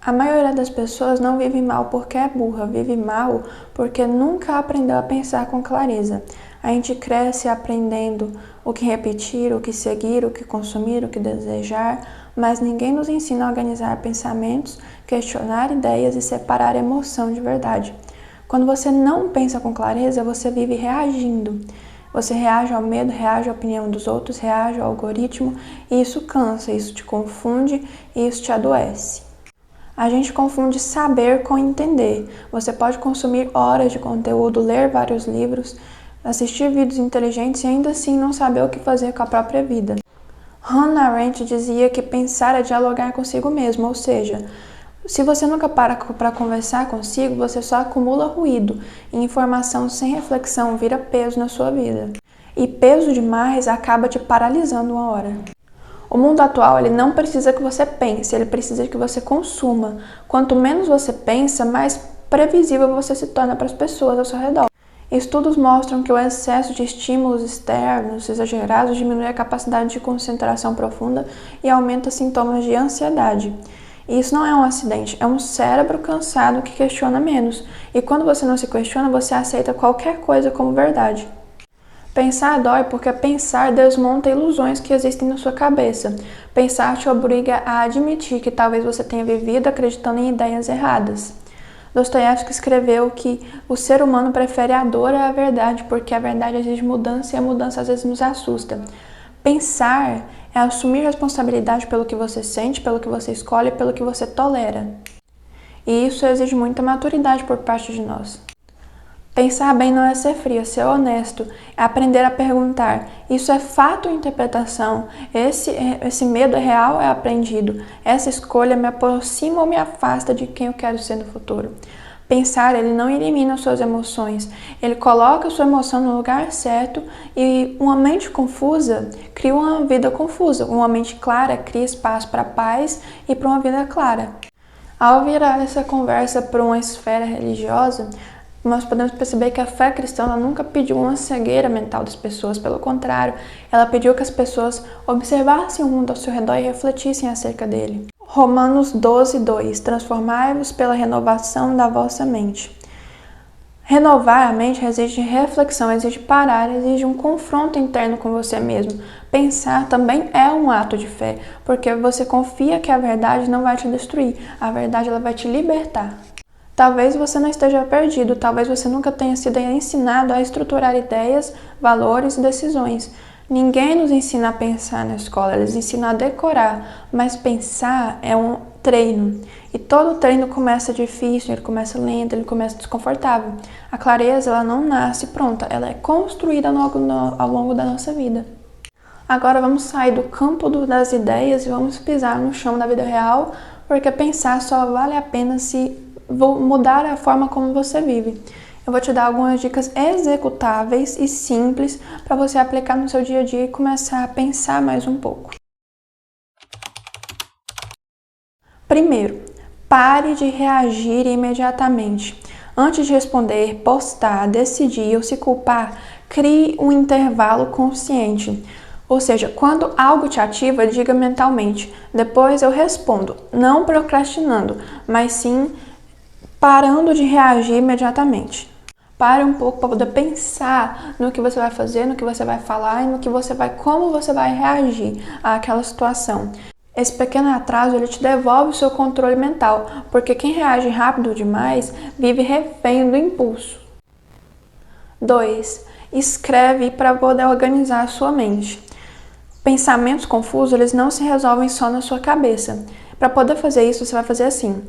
A maioria das pessoas não vive mal porque é burra, vive mal porque nunca aprendeu a pensar com clareza. A gente cresce aprendendo o que repetir, o que seguir, o que consumir, o que desejar, mas ninguém nos ensina a organizar pensamentos, questionar ideias e separar emoção de verdade. Quando você não pensa com clareza, você vive reagindo. Você reage ao medo, reage à opinião dos outros, reage ao algoritmo, e isso cansa, isso te confunde e isso te adoece. A gente confunde saber com entender. Você pode consumir horas de conteúdo, ler vários livros, assistir vídeos inteligentes e ainda assim não saber o que fazer com a própria vida. Hannah Arendt dizia que pensar é dialogar consigo mesmo, ou seja, se você nunca para conversar consigo, você só acumula ruído e informação sem reflexão vira peso na sua vida. E peso demais acaba te paralisando uma hora. O mundo atual ele não precisa que você pense, ele precisa que você consuma. Quanto menos você pensa, mais previsível você se torna para as pessoas ao seu redor. Estudos mostram que o excesso de estímulos externos exagerados diminui a capacidade de concentração profunda e aumenta sintomas de ansiedade. E isso não é um acidente, é um cérebro cansado que questiona menos. E quando você não se questiona, você aceita qualquer coisa como verdade. Pensar dói porque pensar desmonta ilusões que existem na sua cabeça. Pensar te obriga a admitir que talvez você tenha vivido acreditando em ideias erradas. Dostoiévski escreveu que o ser humano prefere a dor à verdade porque a verdade exige mudança e a mudança às vezes nos assusta. Pensar é assumir responsabilidade pelo que você sente, pelo que você escolhe e pelo que você tolera. E isso exige muita maturidade por parte de nós. Pensar bem não é ser frio, é ser honesto, é aprender a perguntar, isso é fato ou interpretação? Esse medo é real ou é aprendido? Essa escolha me aproxima ou me afasta de quem eu quero ser no futuro? Pensar, ele não elimina suas emoções, ele coloca a sua emoção no lugar certo e uma mente confusa cria uma vida confusa, uma mente clara cria espaço para a paz e para uma vida clara. Ao virar essa conversa para uma esfera religiosa, nós podemos perceber que a fé cristã nunca pediu uma cegueira mental das pessoas, pelo contrário, ela pediu que as pessoas observassem o mundo ao seu redor e refletissem acerca dele. Romanos 12:2 Transformai-vos pela renovação da vossa mente. Renovar a mente exige reflexão, exige parar, exige um confronto interno com você mesmo. Pensar também é um ato de fé, porque você confia que a verdade não vai te destruir, a verdade ela vai te libertar. Talvez você não esteja perdido, talvez você nunca tenha sido ensinado a estruturar ideias, valores e decisões. Ninguém nos ensina a pensar na escola, eles ensinam a decorar, mas pensar é um treino. E todo treino começa difícil, ele começa lento, ele começa desconfortável. A clareza ela não nasce pronta, ela é construída ao longo da nossa vida. Agora vamos sair do campo das ideias e vamos pisar no chão da vida real, porque pensar só vale a pena se mudar a forma como você vive. Eu vou te dar algumas dicas executáveis e simples para você aplicar no seu dia a dia e começar a pensar mais um pouco. Primeiro, pare de reagir imediatamente. Antes de responder, postar, decidir ou se culpar, crie um intervalo consciente. Ou seja, quando algo te ativa, diga mentalmente, depois eu respondo, não procrastinando, mas sim parando de reagir imediatamente. Pare um pouco para poder pensar no que você vai fazer, no que você vai falar e como você vai reagir àquela situação. Esse pequeno atraso ele te devolve o seu controle mental, porque quem reage rápido demais vive refém do impulso. 2. Escreve para poder organizar a sua mente. Pensamentos confusos eles não se resolvem só na sua cabeça. Para poder fazer isso, você vai fazer assim.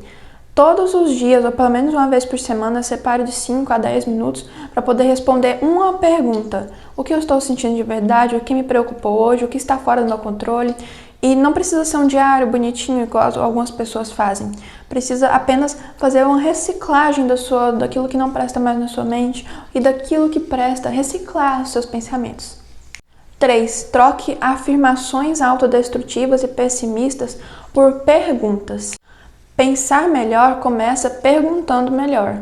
Todos os dias, ou pelo menos uma vez por semana, separe de 5 a 10 minutos para poder responder uma pergunta. O que eu estou sentindo de verdade? O que me preocupou hoje? O que está fora do meu controle? E não precisa ser um diário bonitinho, igual algumas pessoas fazem. Precisa apenas fazer uma reciclagem daquilo que não presta mais na sua mente e daquilo que presta, reciclar os seus pensamentos. 3. Troque afirmações autodestrutivas e pessimistas por perguntas. Pensar melhor começa perguntando melhor.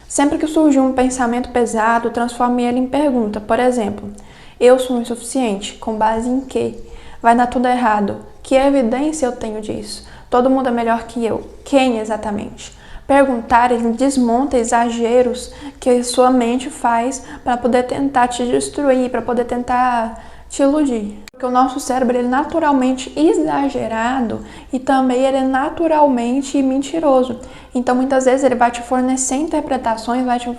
Sempre que surgir um pensamento pesado, transforme ele em pergunta. Por exemplo, eu sou insuficiente, com base em quê? Vai dar tudo errado. Que evidência eu tenho disso? Todo mundo é melhor que eu. Quem exatamente? Perguntar, ele desmonta exageros que sua mente faz para poder tentar te destruir, para poder tentar te iludir. Porque o nosso cérebro ele é naturalmente exagerado e também ele é naturalmente mentiroso. Então muitas vezes ele vai te fornecer interpretações, vai te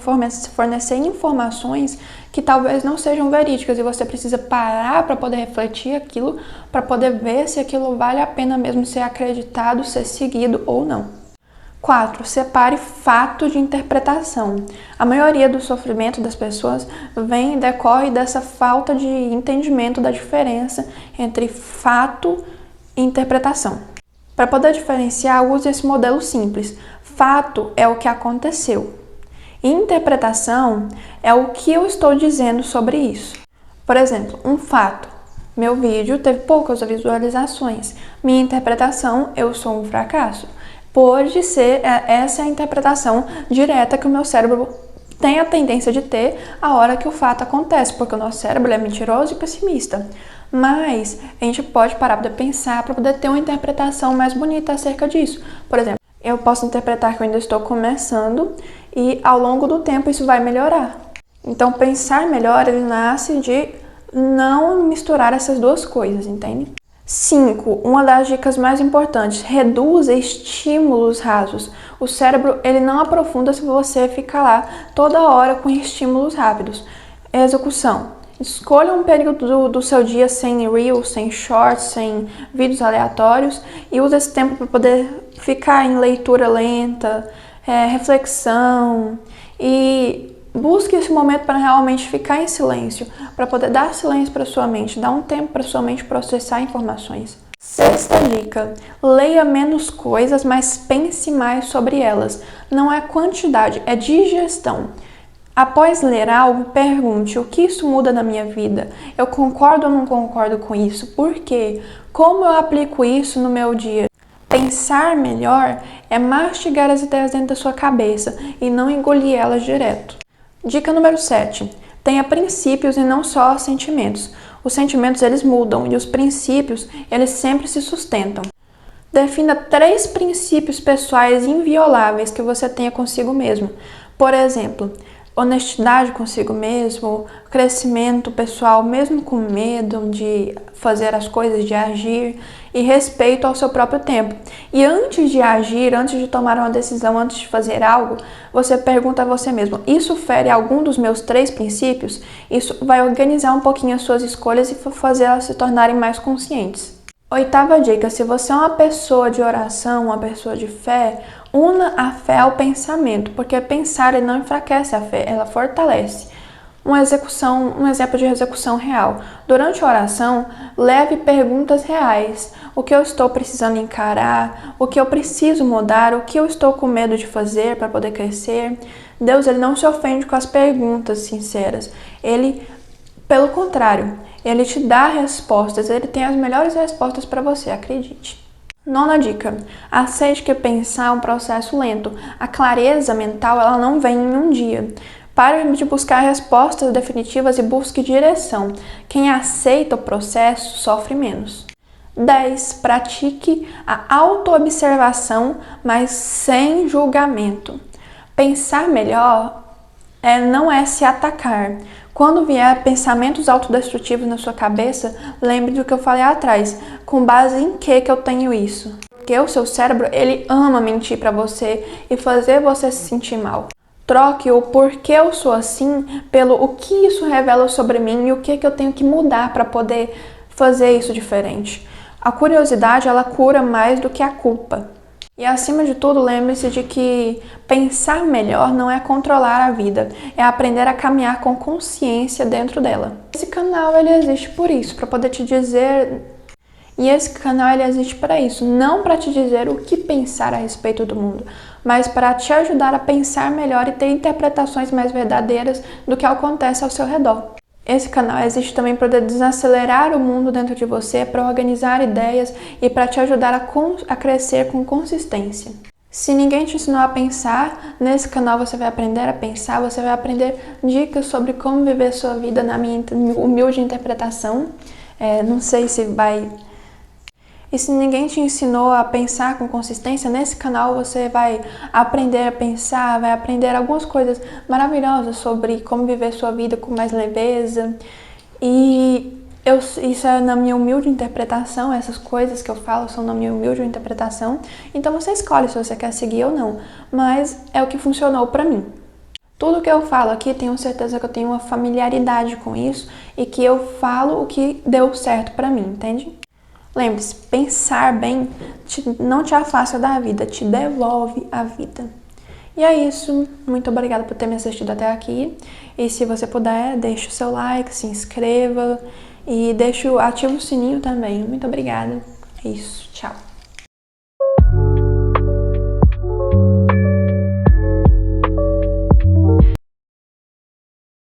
fornecer informações que talvez não sejam verídicas e você precisa parar para poder refletir aquilo, para poder ver se aquilo vale a pena mesmo ser acreditado, ser seguido ou não. 4. Separe fato de interpretação. A maioria do sofrimento das pessoas decorre dessa falta de entendimento da diferença entre fato e interpretação. Para poder diferenciar, use esse modelo simples. Fato é o que aconteceu. Interpretação é o que eu estou dizendo sobre isso. Por exemplo, um fato. Meu vídeo teve poucas visualizações. Minha interpretação, eu sou um fracasso. Pode ser essa a interpretação direta que o meu cérebro tem a tendência de ter a hora que o fato acontece, porque o nosso cérebro é mentiroso e pessimista. Mas a gente pode parar para pensar para poder ter uma interpretação mais bonita acerca disso. Por exemplo, eu posso interpretar que eu ainda estou começando e ao longo do tempo isso vai melhorar. Então pensar melhor, ele nasce de não misturar essas duas coisas, entende? 5. Uma das dicas mais importantes, reduza estímulos rasos. O cérebro ele não aprofunda se você ficar lá toda hora com estímulos rápidos. Execução. Escolha um período do seu dia sem reels, sem shorts, sem vídeos aleatórios e use esse tempo para poder ficar em leitura lenta, reflexão e busque esse momento para realmente ficar em silêncio, para poder dar silêncio para sua mente, dar um tempo para sua mente processar informações. 6ª dica, leia menos coisas, mas pense mais sobre elas. Não é quantidade, é digestão. Após ler algo, pergunte o que isso muda na minha vida? Eu concordo ou não concordo com isso? Por quê? Como eu aplico isso no meu dia? Pensar melhor é mastigar as ideias dentro da sua cabeça e não engolir elas direto. Dica número 7. Tenha princípios e não só sentimentos. Os sentimentos eles mudam e os princípios eles sempre se sustentam. Defina 3 princípios pessoais invioláveis que você tenha consigo mesmo. Por exemplo, honestidade consigo mesmo, crescimento pessoal mesmo com medo de fazer as coisas, de agir e respeito ao seu próprio tempo. E antes de agir, antes de tomar uma decisão, antes de fazer algo, você pergunta a você mesmo, isso fere algum dos meus 3 princípios? Isso vai organizar um pouquinho as suas escolhas e fazer elas se tornarem mais conscientes. 8ª dica, se você é uma pessoa de oração, uma pessoa de fé, una a fé ao pensamento, porque pensar não enfraquece a fé, ela fortalece. Um exemplo de execução real. Durante a oração, leve perguntas reais. O que eu estou precisando encarar? O que eu preciso mudar? O que eu estou com medo de fazer para poder crescer? Deus ele não se ofende com as perguntas sinceras. Ele, pelo contrário, ele te dá respostas. Ele tem as melhores respostas para você, acredite. 9ª dica. Aceite que pensar é um processo lento. A clareza mental ela não vem em um dia. Pare de buscar respostas definitivas e busque direção. Quem aceita o processo sofre menos. 10. Pratique a autoobservação, mas sem julgamento. Pensar melhor não é se atacar. Quando vier pensamentos autodestrutivos na sua cabeça, lembre do que eu falei atrás. Com base em que eu tenho isso? Porque o seu cérebro, ele ama mentir para você e fazer você se sentir mal. Troque o porquê eu sou assim pelo o que isso revela sobre mim e o que eu tenho que mudar para poder fazer isso diferente. A curiosidade, ela cura mais do que a culpa. E acima de tudo, lembre-se de que pensar melhor não é controlar a vida, é aprender a caminhar com consciência dentro dela. Esse canal ele existe por isso, para poder te dizer. E esse canal ele existe para isso, não para te dizer o que pensar a respeito do mundo, mas para te ajudar a pensar melhor e ter interpretações mais verdadeiras do que acontece ao seu redor. Esse canal existe também para desacelerar o mundo dentro de você, para organizar ideias e para te ajudar a crescer com consistência. Se ninguém te ensinou a pensar, nesse canal você vai aprender a pensar, você vai aprender dicas sobre como viver sua vida na minha humilde interpretação. Não sei se vai... E se ninguém te ensinou a pensar com consistência, nesse canal você vai aprender a pensar, vai aprender algumas coisas maravilhosas sobre como viver sua vida com mais leveza. E isso é na minha humilde interpretação, essas coisas que eu falo são na minha humilde interpretação. Então você escolhe se você quer seguir ou não, mas é o que funcionou pra mim. Tudo que eu falo aqui, tenho certeza que eu tenho uma familiaridade com isso e que eu falo o que deu certo pra mim, entende? Lembre-se, pensar bem não te afasta da vida, te devolve a vida. E é isso, muito obrigada por ter me assistido até aqui. E se você puder, deixe o seu like, se inscreva e ative o sininho também. Muito obrigada. É isso, tchau.